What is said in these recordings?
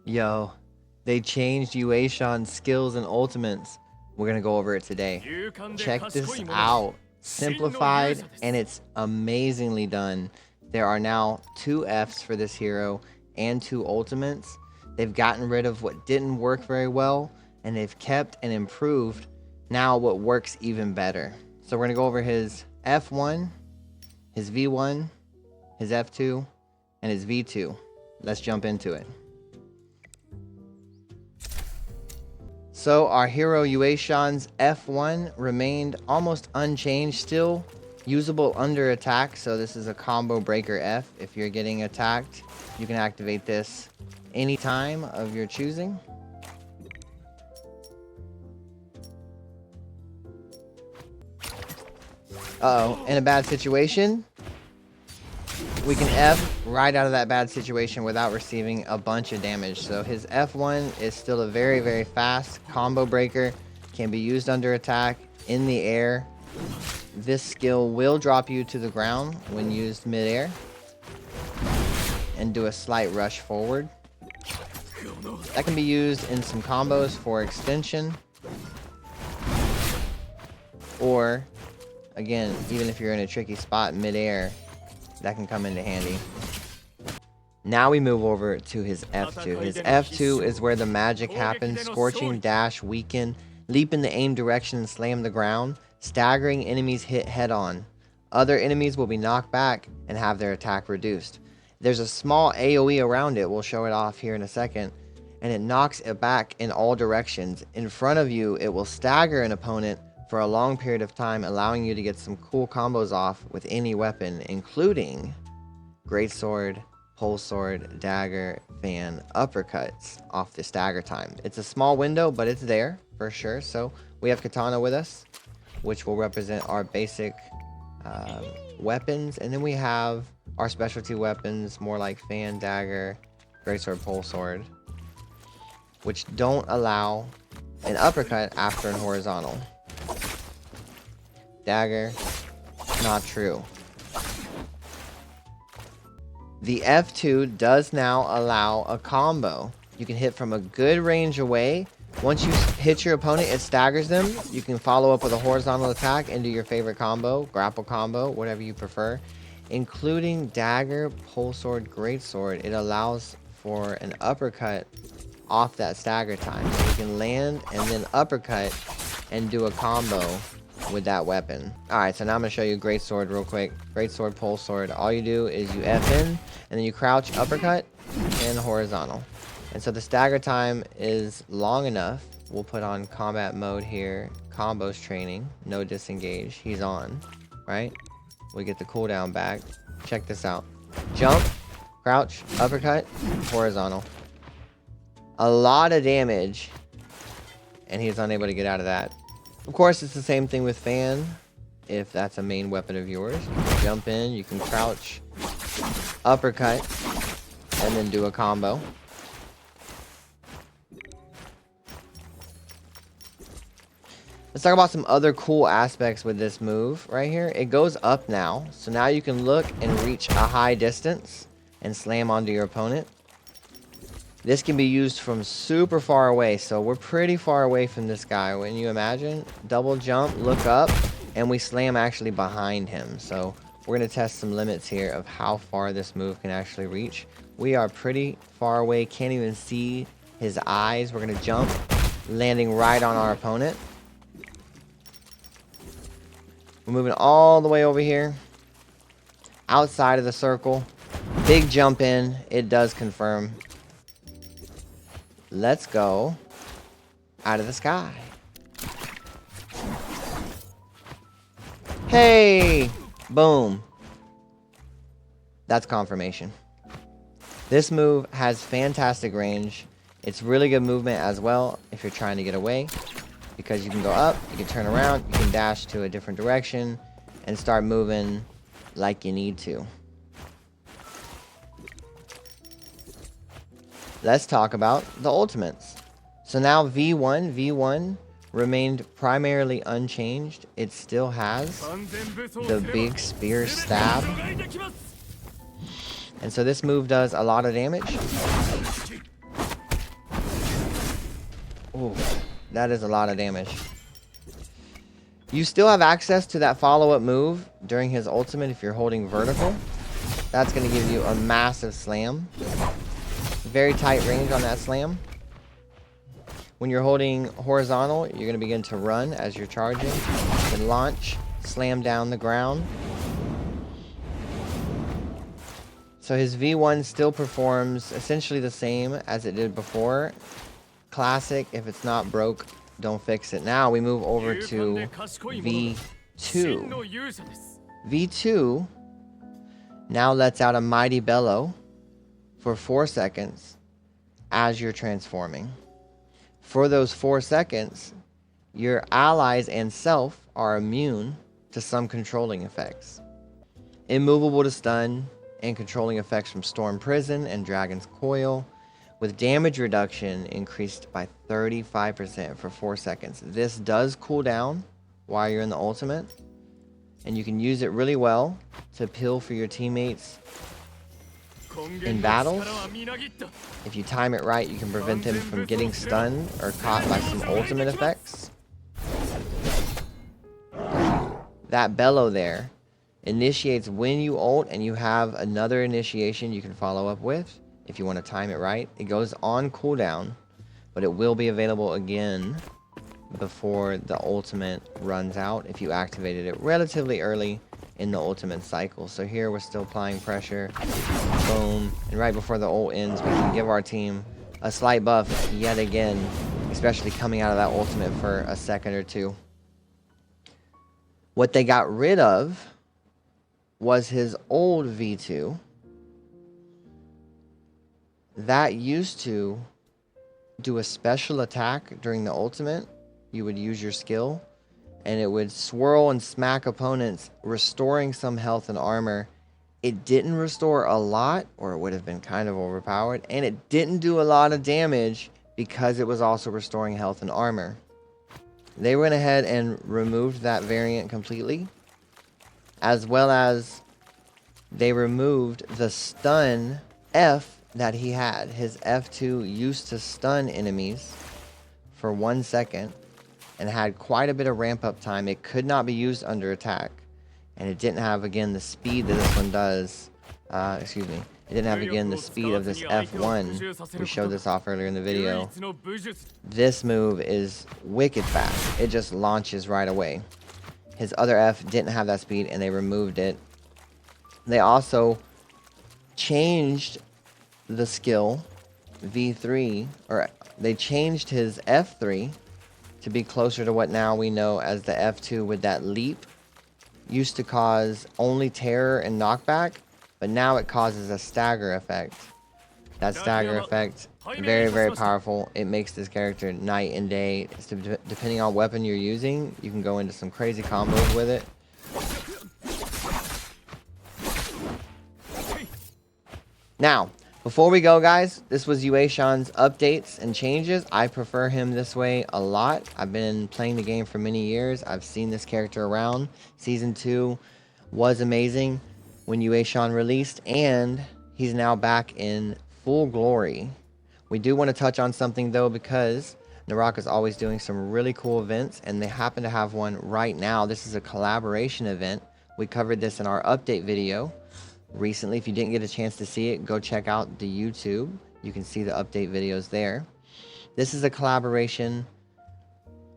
Yo, they changed Yueshan's skills and ultimates. We're gonna go over it today. Check this out. Simplified, and it's amazingly done. There are now 2 Fs for this hero and 2 ultimates. They've gotten rid of what didn't work very well, and they've kept and improved now what works even better. So we're gonna go over his F1, his V1, his F2, and his V2. Let's jump into it. So our hero Yueshan's F1 remained almost unchanged, still usable under attack. So this is a combo breaker F. If you're getting attacked, you can activate this anytime of your choosing. Uh-oh, in a bad situation, we can F right out of that bad situation without receiving a bunch of damage. So his F1 is still a very, very fast combo breaker. Can be used under attack, in the air. This skill will drop you to the ground when used mid-air and do a slight rush forward. That can be used in some combos for extension, or again, even if you're in a tricky spot mid-air, that can come into handy. Now we move over to his F2. His F2 is where the magic happens. Scorching, dash, weaken, leap in the aim direction and slam the ground. Staggering enemies hit head on. Other enemies will be knocked back and have their attack reduced. There's a small AoE around it. We'll show it off here in a second. And it knocks it back in all directions. In front of you, it will stagger an opponent for a long period of time, allowing you to get some cool combos off with any weapon, including greatsword, pole sword, dagger, fan, uppercuts off the stagger time. It's a small window, but it's there for sure. So we have katana with us, which will represent our basic weapons, and then we have our specialty weapons, more like fan, dagger, greatsword, pole sword, which don't allow an uppercut after an horizontal. Dagger, not true. The F2 does now allow a combo. You can hit from a good range away. Once you hit your opponent, it staggers them. You can follow up with a horizontal attack and do your favorite combo, grapple combo, whatever you prefer, including dagger, pole sword, greatsword. It allows for an uppercut off that stagger time. So you can land and then uppercut and do a combo with that weapon. Alright, so now I'm going to show you greatsword real quick. Greatsword, pole sword. All you do is you F in, and then you crouch, uppercut, and horizontal. And so the stagger time is long enough. We'll put on combat mode here. Combos training. No disengage. He's on. Right? We get the cooldown back. Check this out. Jump, crouch, uppercut, horizontal. A lot of damage. And he's unable to get out of that. Of course, it's the same thing with fan. If that's a main weapon of yours, you can jump in, you can crouch, uppercut, and then do a combo. Let's talk about some other cool aspects with this move right here. It goes up now, so now you can look and reach a high distance and slam onto your opponent. This can be used from super far away, so we're pretty far away from this guy. When you imagine, double jump, look up, and we slam actually behind him. So we're going to test some limits here of how far this move can actually reach. We are pretty far away, can't even see his eyes. We're going to jump, landing right on our opponent. We're moving all the way over here, outside of the circle. Big jump in, it does confirm. Let's go out of the sky. Hey! Boom. That's confirmation. This move has fantastic range. It's really good movement as well if you're trying to get away, because you can go up, you can turn around, you can dash to a different direction and start moving like you need to. Let's talk about the ultimates. So now V1 remained primarily unchanged. It still has the big spear stab. And so this move does a lot of damage. Ooh, that is a lot of damage. You still have access to that follow-up move during his ultimate if you're holding vertical. That's going to give you a massive slam. Very tight range on that slam. When you're holding horizontal, you're going to begin to run as you're charging. You can launch, slam down the ground. So his V1 still performs essentially the same as it did before. Classic, if it's not broke, don't fix it. Now we move over to V2. V2 now lets out a mighty bellow for 4 seconds as you're transforming. For those 4 seconds, your allies and self are immune to some controlling effects. Immovable to stun and controlling effects from Storm Prison and Dragon's Coil, with damage reduction increased by 35% for 4 seconds. This does cool down while you're in the ultimate, and you can use it really well to peel for your teammates in battles. If you time it right, you can prevent them from getting stunned or caught by some ultimate effects. That bellow there initiates when you ult, and you have another initiation you can follow up with if you want to time it right. It goes on cooldown, but it will be available again before the ultimate runs out if you activated it relatively early in the ultimate cycle. So here we're still applying pressure. Boom. And right before the ult ends, we can give our team a slight buff yet again, especially coming out of that ultimate for a second or two. What they got rid of was his old V2. That used to do a special attack during the ultimate. You would use your skill, and it would swirl and smack opponents, restoring some health and armor. It didn't restore a lot, or it would have been kind of overpowered, and it didn't do a lot of damage because it was also restoring health and armor. They went ahead and removed that variant completely, as well as they removed the stun F that he had. His F2 used to stun enemies for 1 second and had quite a bit of ramp up time. It could not be used under attack, and it didn't have, again, the speed that this one does. It didn't have, again, the speed of this F1. We showed this off earlier in the video. This move is wicked fast. It just launches right away. His other F didn't have that speed, and they removed it. They also changed the skill V3, or they changed his F3 to be closer to what now we know as the F2 with that leap. Used to cause only terror and knockback, but now it causes a stagger effect. That stagger effect, very, very powerful. It makes this character night and day. So depending on weapon you're using, you can go into some crazy combos with it. Now, before we go, guys, this was Yueshan's updates and changes. I prefer him this way a lot. I've been playing the game for many years. I've seen this character around. Season 2 was amazing when Yueshan released, and he's now back in full glory. We do want to touch on something, though, because Naraka's always doing some really cool events, and they happen to have one right now. This is a collaboration event. We covered this in our update video recently. If you didn't get a chance to see it, go check out the YouTube. You can see the update videos there. This is a collaboration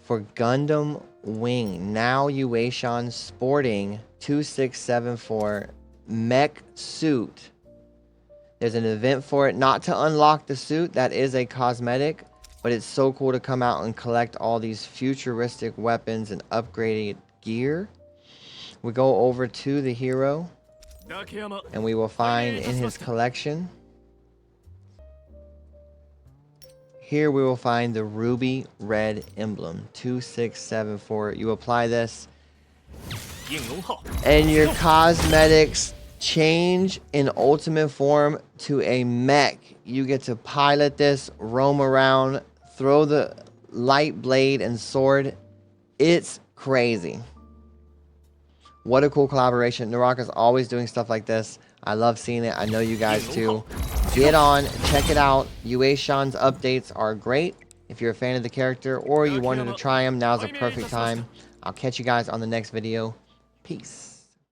for Gundam Wing. Now Yueshan sporting 2674 mech suit. There's an event for it, not to unlock the suit. That is a cosmetic, but it's so cool to come out and collect all these futuristic weapons and upgraded gear. We go over to the hero, and we will find in his collection, here we will find the ruby red emblem 2674. You apply this and your cosmetics change in ultimate form to a mech. You get to pilot this, roam around, throw the light blade and sword. It's crazy. What a cool collaboration. Naraka's always doing stuff like this. I love seeing it. I know you guys too. Get on, check it out. Yueshan's updates are great. If you're a fan of the character or you wanted to try him, now's a perfect time. I'll catch you guys on the next video. Peace.